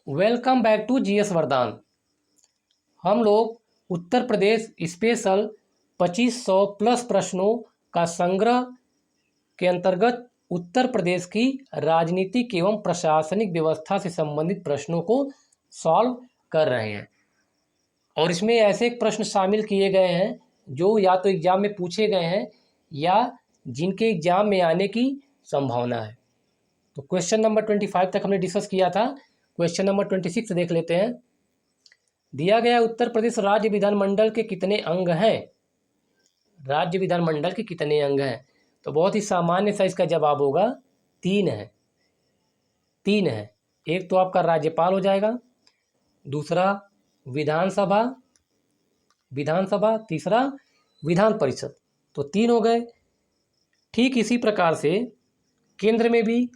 Welcome back to GS वरदान। हम लोग उत्तर प्रदेश स्पेशल 2500 प्लस प्रश्नों का संग्रह के अंतर्गत उत्तर प्रदेश की राजनीतिक एवं प्रशासनिक व्यवस्था से संबंधित प्रश्नों को सॉल्व कर रहे हैं और इसमें ऐसे प्रश्न शामिल किए गए हैं जो या तो एग्जाम में पूछे गए हैं या जिनके एग्जाम में आने की संभावना है। तो क्वेश्चन नंबर 25 तक हमने डिस्कस किया था। क्वेश्चन नंबर 26 देख लेते हैं। दिया गया उत्तर प्रदेश राज्य विधानमंडल के कितने अंग हैं? राज्य विधानमंडल के कितने अंग हैं? तो बहुत ही सामान्य सा इसका जवाब होगा 3 है। 3 है। एक तो आपका राज्यपाल हो जाएगा, दूसरा विधानसभा, तीसरा विधान परिषद। तो 3 हो गए। ठीक इसी प्रकार से केंद्र में भी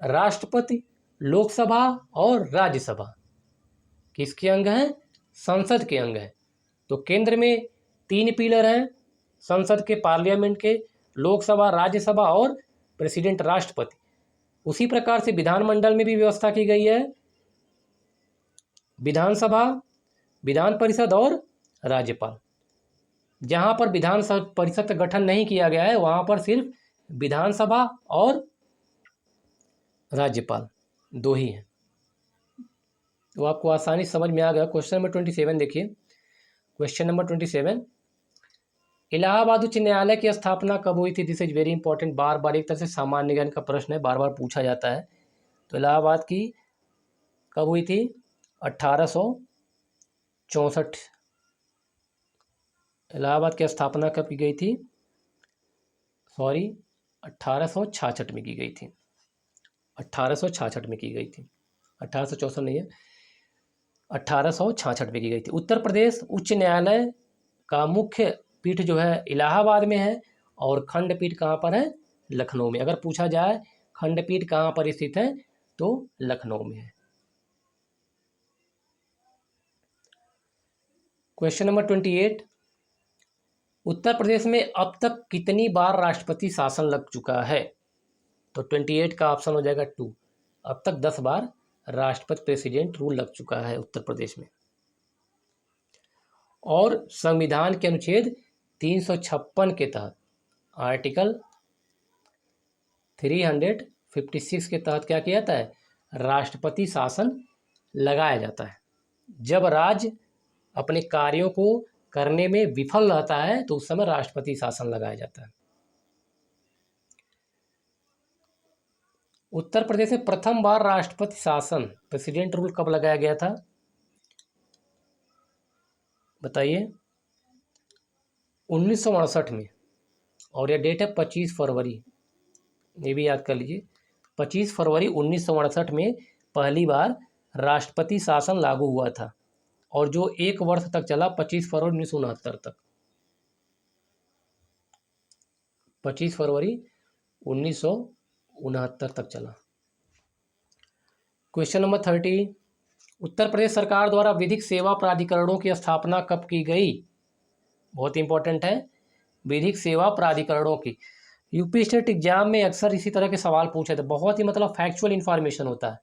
राष्ट्रपति, लोकसभा और राज्यसभा किसके अंग हैं? संसद के अंग हैं। तो केंद्र में 3 पिलर हैं, संसद के, पार्लियामेंट के, लोकसभा, राज्यसभा और प्रेसिडेंट, राष्ट्रपति। उसी प्रकार से विधानमंडल में भी व्यवस्था की गई है, विधानसभा, विधान परिषद और राज्यपाल। जहां पर विधान परिषद का गठन नहीं किया गया है वहां पर सिर्फ विधानसभा और राज्यपाल 2 ही हैं। तो आपको आसानी समझ में आ गया। क्वेश्चन नंबर 27 देखिए। क्वेश्चन नंबर 27, इलाहाबाद उच्च न्यायालय की स्थापना कब हुई थी? This is very important. बार बार एक तरह से सामान्य ज्ञान का प्रश्न है, बार बार पूछा जाता है। तो इलाहाबाद की कब हुई थी? 1864। इलाहाबाद की स्थापना कब की गई थी? 1866 में की गई थी। 1866 में की गई थी, 1864 नहीं है, 1866 में की गई थी। उत्तर प्रदेश उच्च न्यायालय का मुख्य पीठ जो है इलाहाबाद में है और खंडपीठ कहाँ पर है? लखनऊ में। अगर पूछा जाए खंडपीठ कहाँ पर स्थित है तो लखनऊ में है। क्वेश्चन नंबर 28, उत्तर प्रदेश में अब तक कितनी बार राष्ट्रपति शासन लग चुका है? तो 28 का ऑप्शन हो जाएगा 2। अब तक 10 बार राष्ट्रपति प्रेसिडेंट रूल लग चुका है उत्तर प्रदेश में। और संविधान के अनुच्छेद 356 के तहत, आर्टिकल 356 के तहत क्या किया जाता है? राष्ट्रपति शासन लगाया जाता है। जब राज्य अपने कार्यों को करने में विफल रहता है तो उस समय राष्ट्रपति शासन लगाया जाता है। उत्तर प्रदेश में प्रथम बार राष्ट्रपति शासन, प्रेसिडेंट रूल कब लगाया गया था? बताइए। 1968 में। और यह डेट है 25 फरवरी, ये भी याद कर लीजिए। 25 फरवरी 1968 में पहली बार राष्ट्रपति शासन लागू हुआ था और जो 1 वर्ष तक चला, 25 फरवरी 1969 तक। 25 फरवरी 1969 तक चला। क्वेश्चन नंबर 30, उत्तर प्रदेश सरकार द्वारा विधिक सेवा प्राधिकरणों की स्थापना कब की गई? बहुत इंपॉर्टेंट है, विधिक सेवा प्राधिकरणों की। यूपी स्टेट एग्जाम में अक्सर इसी तरह के सवाल पूछे थे। बहुत ही फैक्चुअल इंफॉर्मेशन होता है,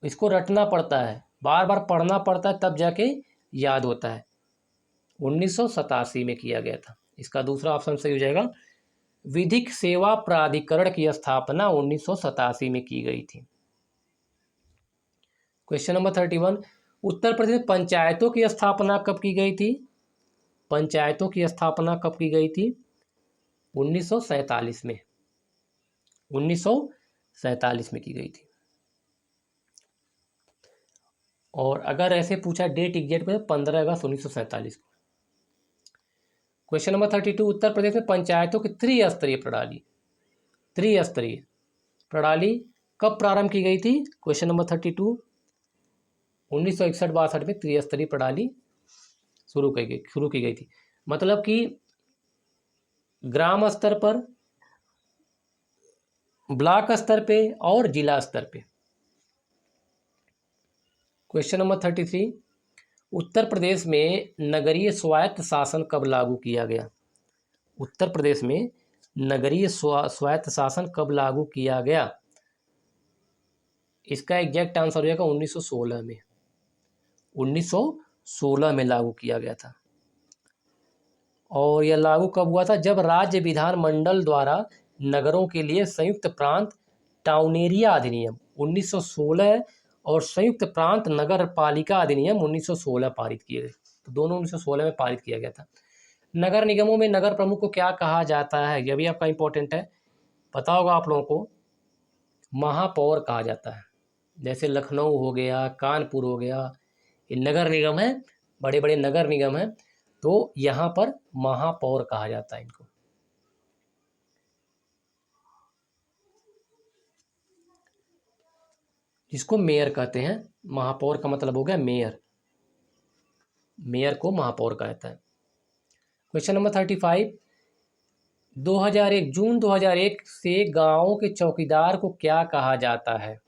इसको रटना पड़ता है, बार बार पढ़ना पड़ता है, तब जाके याद होता है। 1987 में किया गया था। इसका दूसरा ऑप्शन सही हो जाएगा। विधिक सेवा प्राधिकरण की स्थापना 1987 में की गई थी। क्वेश्चन नंबर 31, उत्तर प्रदेश में पंचायतों की स्थापना कब की गई थी? पंचायतों की स्थापना कब की गई थी? 1947 में। 1947 में की गई थी। और अगर ऐसे पूछा डेट एग्जैक्ट में, 15 अगस्त 1947 को। क्वेश्चन नंबर 32, उत्तर प्रदेश में पंचायतों की त्रिस्तरीय प्रणाली कब प्रारंभ की गई थी? क्वेश्चन नंबर 32, 1961-62 में त्रिस्तरीय प्रणाली शुरू की गई थी। मतलब कि ग्राम स्तर पर, ब्लॉक स्तर पे और जिला स्तर पे। क्वेश्चन नंबर 33, उत्तर प्रदेश में नगरीय स्वायत्त शासन कब लागू किया गया? उत्तर प्रदेश में नगरीय स्वायत्त शासन कब लागू किया गया? इसका एग्जैक्ट आंसर हो जाएगा 1916 में। 1916 में लागू किया गया था। और यह लागू कब हुआ था? जब राज्य विधानमंडल द्वारा नगरों के लिए संयुक्त प्रांत टाउनेरिया अधिनियम 1916 और संयुक्त प्रांत नगर पालिका अधिनियम 1916 पारित किए गए। तो दोनों 1916 में पारित किया गया था। नगर निगमों में नगर प्रमुख को क्या कहा जाता है? यह भी आपका इंपॉर्टेंट है, पता होगा आप लोगों को। महापौर कहा जाता है। जैसे लखनऊ हो गया, कानपुर हो गया, ये नगर निगम है, बड़े बड़े नगर निगम हैं, तो यहाँ पर महापौर कहा जाता है इनको। जिसको मेयर कहते हैं। महापौर का मतलब हो गया मेयर। मेयर को महापौर कहता है। क्वेश्चन नंबर 35, 2001 जून 2001 से गांवों के चौकीदार को क्या कहा जाता है?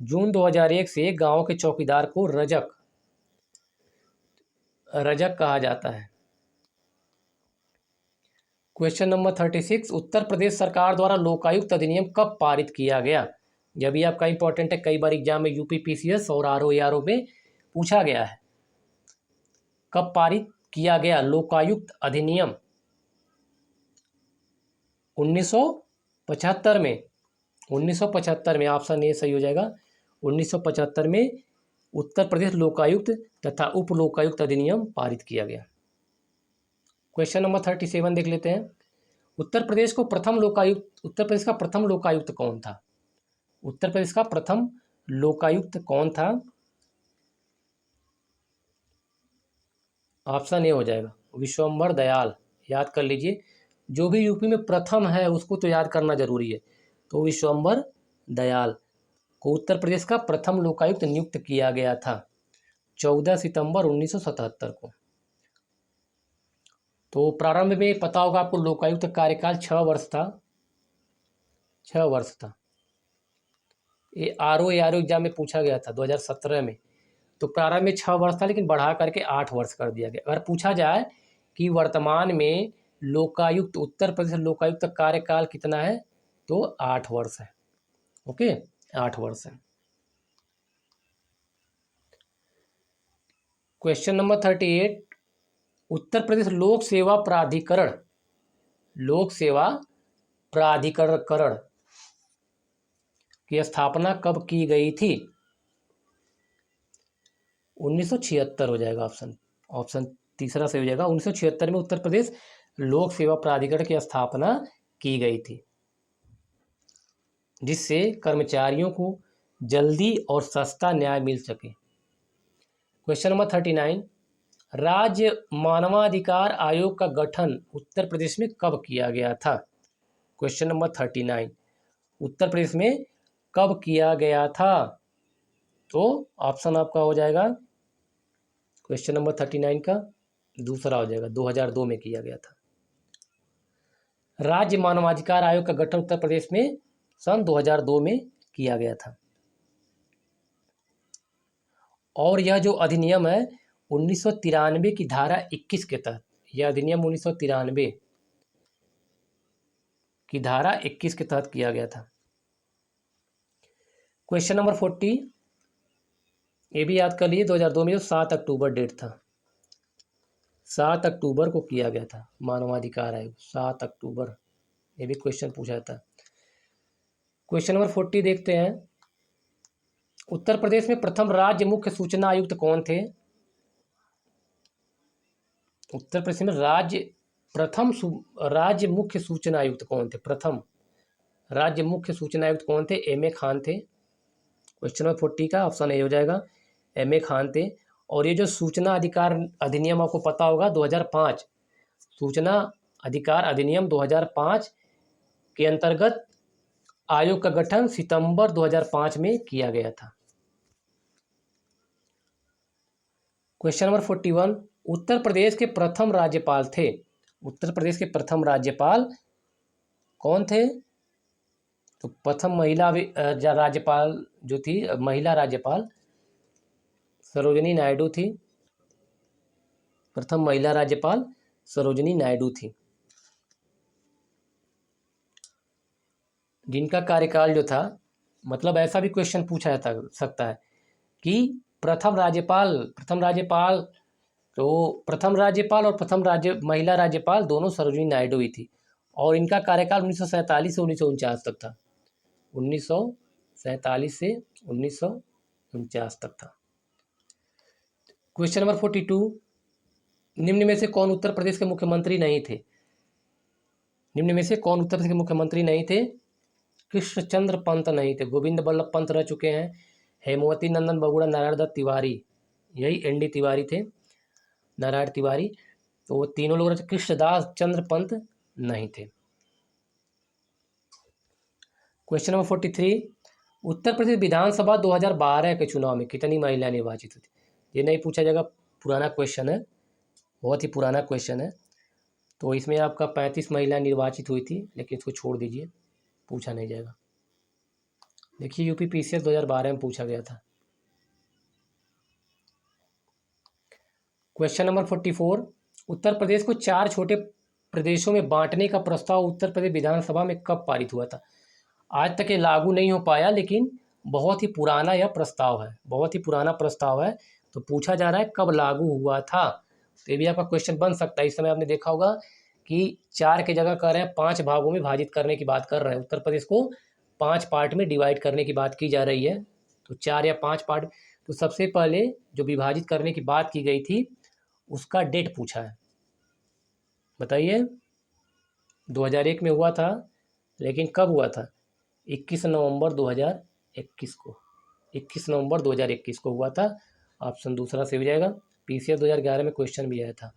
जून 2001 से गांवों के चौकीदार को रजक कहा जाता है। क्वेश्चन नंबर 36, उत्तर प्रदेश सरकार द्वारा लोकायुक्त अधिनियम कब पारित किया गया? यह भी आपका इंपॉर्टेंट है, कई बार एग्जाम में यूपीपीसीएस और आरओ में पूछा गया है। कब पारित किया गया लोकायुक्त अधिनियम? 1975 में। 1975 में, ऑप्शन ए सही हो जाएगा। 1975 में उत्तर प्रदेश लोकायुक्त तथा उप लोकायुक्त अधिनियम पारित किया गया। क्वेश्चन नंबर 37 देख लेते हैं। उत्तर प्रदेश का प्रथम लोकायुक्त कौन था? उत्तर प्रदेश का प्रथम लोकायुक्त कौन था? ऑप्शन ए हो जाएगा विश्वंभर दयाल। याद कर लीजिए, जो भी यूपी में प्रथम है उसको तो याद करना जरूरी है। तो विश्वंभर दयाल को उत्तर प्रदेश का प्रथम लोकायुक्त नियुक्त किया गया था 14 सितंबर 1977 को। तो प्रारंभ में पता होगा आपको, लोकायुक्त कार्यकाल 6 वर्ष था। 6 वर्ष था। ये आरओ एग्जाम में पूछा गया था 2017 में। तो प्रारंभ में 6 वर्ष था, लेकिन बढ़ा करके 8 वर्ष कर दिया गया। अगर पूछा जाए कि वर्तमान में लोकायुक्त, उत्तर प्रदेश लोकायुक्त कार्यकाल कितना है, तो 8 वर्ष है। ओके, 8 वर्ष है। क्वेश्चन नंबर 38, उत्तर प्रदेश लोक सेवा प्राधिकरण की स्थापना कब की गई थी? 1976 हो जाएगा ऑप्शन तीसरा से हो जाएगा। 1976 में उत्तर प्रदेश लोक सेवा प्राधिकरण की स्थापना की गई थी, जिससे कर्मचारियों को जल्दी और सस्ता न्याय मिल सके। क्वेश्चन नंबर 39, राज्य मानवाधिकार आयोग का गठन उत्तर प्रदेश में कब किया गया था? क्वेश्चन नंबर 39, उत्तर प्रदेश में कब किया गया था? तो ऑप्शन आपका हो जाएगा क्वेश्चन नंबर 39 का दूसरा हो जाएगा, 2002 में किया गया था। राज्य मानवाधिकार आयोग का गठन उत्तर प्रदेश में सन 2002 में किया गया था। और यह जो अधिनियम है 1993 की धारा 21 के तहत, यह अधिनियम 1993 की धारा 21 के तहत किया गया था। क्वेश्चन नंबर 40, ये भी याद कर लिए, 2002 में जो 7 अक्टूबर डेट था, 7 अक्टूबर को किया गया था मानवाधिकार आयोग, 7 अक्टूबर। ये भी क्वेश्चन पूछा था। क्वेश्चन नंबर 40 देखते हैं। उत्तर प्रदेश में प्रथम राज्य मुख्य सूचना आयुक्त कौन थे? उत्तर प्रदेश में प्रथम राज्य मुख्य सूचना आयुक्त कौन थे? प्रथम राज्य मुख्य सूचना आयुक्त कौन थे? एम.ए. खान थे। क्वेश्चन नंबर 40 का ऑप्शन ए हो जाएगा, एम.ए. खान थे। और ये जो सूचना अधिकार अधिनियम आपको पता होगा 2005, सूचना अधिकार अधिनियम 2005 के अंतर्गत आयोग का गठन सितंबर 2005 में किया गया था। क्वेश्चन नंबर 41, उत्तर प्रदेश के प्रथम राज्यपाल थे। उत्तर प्रदेश के प्रथम राज्यपाल कौन थे? तो प्रथम महिला राज्यपाल जो थी, महिला राज्यपाल सरोजिनी नायडू थी। प्रथम महिला राज्यपाल सरोजिनी नायडू थी, जिनका कार्यकाल जो था मतलब ऐसा भी क्वेश्चन पूछा जाता सकता है कि प्रथम राज्यपाल और प्रथम महिला राज्यपाल दोनों सरोजिनी नायडू ही थी, और इनका कार्यकाल 1947 से 1949 तक था। 1947 से 1949 तक था। क्वेश्चन नंबर 42, निम्न में से कौन उत्तर प्रदेश के मुख्यमंत्री नहीं थे? निम्न में से कौन उत्तर प्रदेश के मुख्यमंत्री नहीं थे? कृष्णचंद्र पंत नहीं थे, गोविंद बल्लभ पंत रह चुके हैं, हेमवती नंदन बहुगुणा, नारायण दत्त तिवारी, यही एनडी तिवारी थे, नारायण तिवारी, तो वो तीनों लोग रहे। कृष्णदास चंद्र पंत नहीं थे। क्वेश्चन नंबर 43, उत्तर प्रदेश विधानसभा 2012 के चुनाव में कितनी महिला निर्वाचित हुई थी? ये नहीं पूछा जाएगा, पुराना क्वेश्चन है, बहुत ही पुराना क्वेश्चन है। तो इसमें आपका 35 महिला निर्वाचित हुई थी, लेकिन इसको छोड़ दीजिए, पूछा नहीं जाएगा। देखिए यूपी पीसीएस 2012 में पूछा गया था। क्वेश्चन नंबर 44, उत्तर प्रदेश को 4 छोटे प्रदेशों में बांटने का प्रस्ताव उत्तर प्रदेश विधानसभा में कब पारित हुआ था? आज तक ये लागू नहीं हो पाया, लेकिन बहुत ही पुराना यह प्रस्ताव है, बहुत ही पुराना प्रस्ताव है। तो पूछा जा रहा है कब लागू हुआ था, तो ये भी आपका क्वेश्चन बन सकता है। इस समय आपने देखा होगा कि 4 की जगह कर रहे हैं 5 भागों में विभाजित करने की बात कर रहे हैं। उत्तर प्रदेश को 5 पार्ट में डिवाइड करने की बात की जा रही है, तो 4 या 5 पार्ट। तो सबसे पहले जो विभाजित करने की बात की गई थी उसका डेट पूछा है, बताइए। 2001 में हुआ था, लेकिन कब हुआ था? 21 नवंबर 2021 को, 21 नवंबर 2021 को हुआ था। ऑप्शन दूसरा से हो जाएगा। पीसीएस 2011 में क्वेश्चन भी आया था।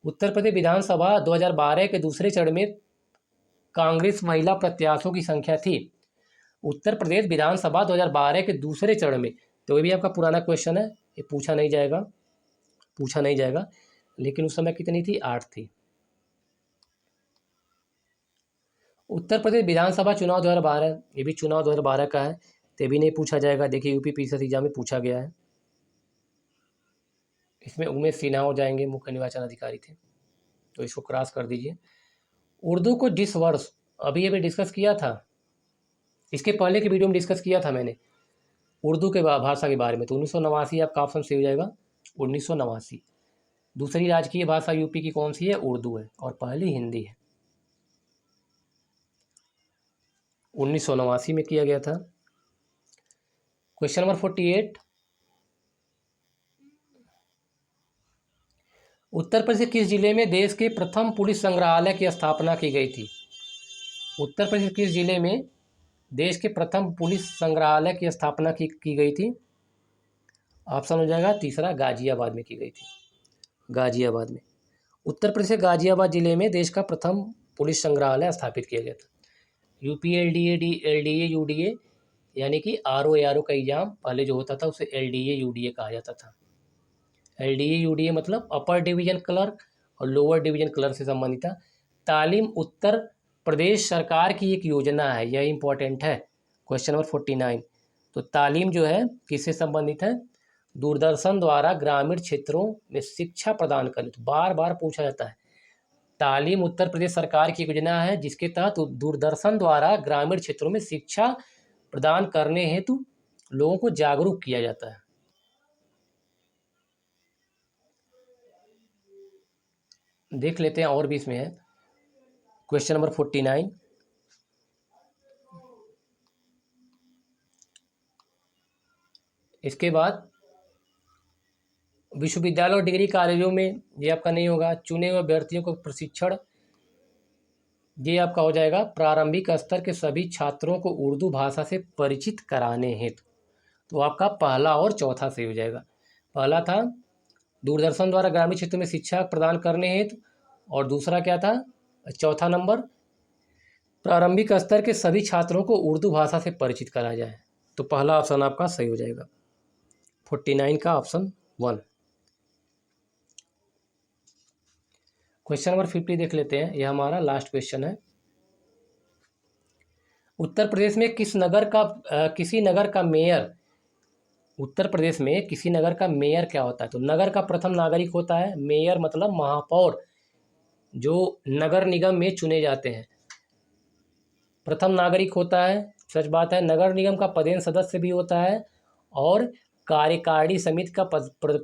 उत्तर प्रदेश विधानसभा 2012 के दूसरे चरण में कांग्रेस महिला प्रत्याशियों की संख्या थी। उत्तर प्रदेश विधानसभा 2012 के दूसरे चरण में, तो ये भी आपका पुराना क्वेश्चन है, ये पूछा नहीं जाएगा, लेकिन उस समय कितनी थी? 8 थी। उत्तर प्रदेश विधानसभा चुनाव 2012, ये भी चुनाव 2012 का है, तो ये भी नहीं पूछा जाएगा। देखिए यूपी पीसीएस एग्जाम में पूछा गया है। इसमें उमेश सिन्हा हो जाएंगे, मुख्य निर्वाचन अधिकारी थे, तो इसको क्रॉस कर दीजिए। उर्दू को जिस वर्ष, अभी डिस्कस किया था, इसके पहले के वीडियो में डिस्कस किया था मैंने उर्दू के भाषा के बारे में, तो 1989 आपका ऑप्शन से हो जाएगा, 1989। दूसरी राजकीय भाषा यूपी की कौन सी है? उर्दू है, और पहली हिंदी है। 1989 में किया गया था। क्वेश्चन नंबर 48, उत्तर प्रदेश के किस जिले में देश के प्रथम पुलिस संग्रहालय की स्थापना की गई थी? उत्तर प्रदेश किस जिले में देश के प्रथम पुलिस संग्रहालय की स्थापना की गई थी? ऑप्शन हो जाएगा तीसरा, गाजियाबाद में की गई थी, गाजियाबाद में। उत्तर प्रदेश के गाजियाबाद जिले में देश का प्रथम पुलिस संग्रहालय स्थापित किया गया था। यूपी एलडीए यूडीए, यानी कि आरओ का एग्जाम पहले जो होता था उसे एलडीए यूडीए कहा जाता था। एलडीए यूडीए मतलब अपर डिवीजन क्लर्क और लोअर डिवीजन क्लर्क से संबंधित था। तालीम उत्तर प्रदेश सरकार की एक योजना है, यह इंपॉर्टेंट है। क्वेश्चन नंबर 49, तो तालीम जो है किससे संबंधित है? दूरदर्शन द्वारा ग्रामीण क्षेत्रों में शिक्षा प्रदान करने, तो बार बार पूछा जाता है। तालीम उत्तर प्रदेश सरकार की योजना है जिसके तहत दूरदर्शन द्वारा ग्रामीण क्षेत्रों में शिक्षा प्रदान करने हेतु लोगों को जागरूक किया जाता है। देख लेते हैं और भी इसमें है। क्वेश्चन नंबर 49, इसके बाद विश्वविद्यालय और डिग्री कॉलेजों में, ये आपका नहीं होगा। चुने हुए अभ्यर्थियों को प्रशिक्षण, ये आपका हो जाएगा प्रारंभिक स्तर के सभी छात्रों को उर्दू भाषा से परिचित कराने हेतु, तो आपका पहला और चौथा सही हो जाएगा। पहला था दूरदर्शन द्वारा ग्रामीण क्षेत्र में शिक्षा प्रदान करने हेतु, और दूसरा क्या था? चौथा नंबर, प्रारंभिक स्तर के सभी छात्रों को उर्दू भाषा से परिचित कराया जाए, तो पहला ऑप्शन आपका सही हो जाएगा, 49 का ऑप्शन 1। क्वेश्चन नंबर 50 देख लेते हैं, यह हमारा लास्ट क्वेश्चन है। उत्तर प्रदेश में किसी नगर का मेयर, उत्तर प्रदेश में किसी नगर का मेयर क्या होता है? तो नगर का प्रथम नागरिक होता है मेयर, मतलब महापौर, जो नगर निगम में चुने जाते हैं। प्रथम नागरिक होता है सच बात है। नगर निगम का पदेन सदस्य भी होता है और कार्यकारिणी समिति का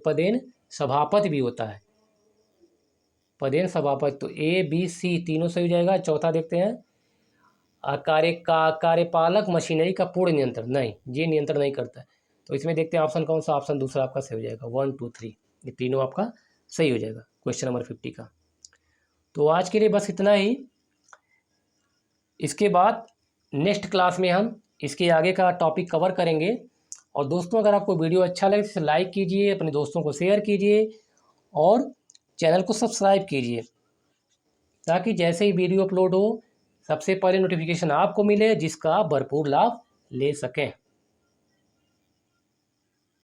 पदेन सभापति भी होता है। पदेन सभापति, तो ए बी सी तीनों सही हो जाएगा। चौथा देखते हैं, कार्यपालक मशीनरी का पूर्ण नियंत्रण, नहीं, ये नियंत्रण नहीं करता है। तो इसमें देखते हैं ऑप्शन कौन सा, ऑप्शन दूसरा आपका सही हो जाएगा। 1 2 3 ये तीनों आपका सही हो जाएगा क्वेश्चन नंबर 50 का। तो आज के लिए बस इतना ही। इसके बाद नेक्स्ट क्लास में हम इसके आगे का टॉपिक कवर करेंगे। और दोस्तों, अगर आपको वीडियो अच्छा लगे तो इसे लाइक कीजिए, अपने दोस्तों को शेयर कीजिए और चैनल को सब्सक्राइब कीजिए, ताकि जैसे ही वीडियो अपलोड हो सबसे पहले नोटिफिकेशन आपको मिले, जिसका आप भरपूर लाभ ले सकें।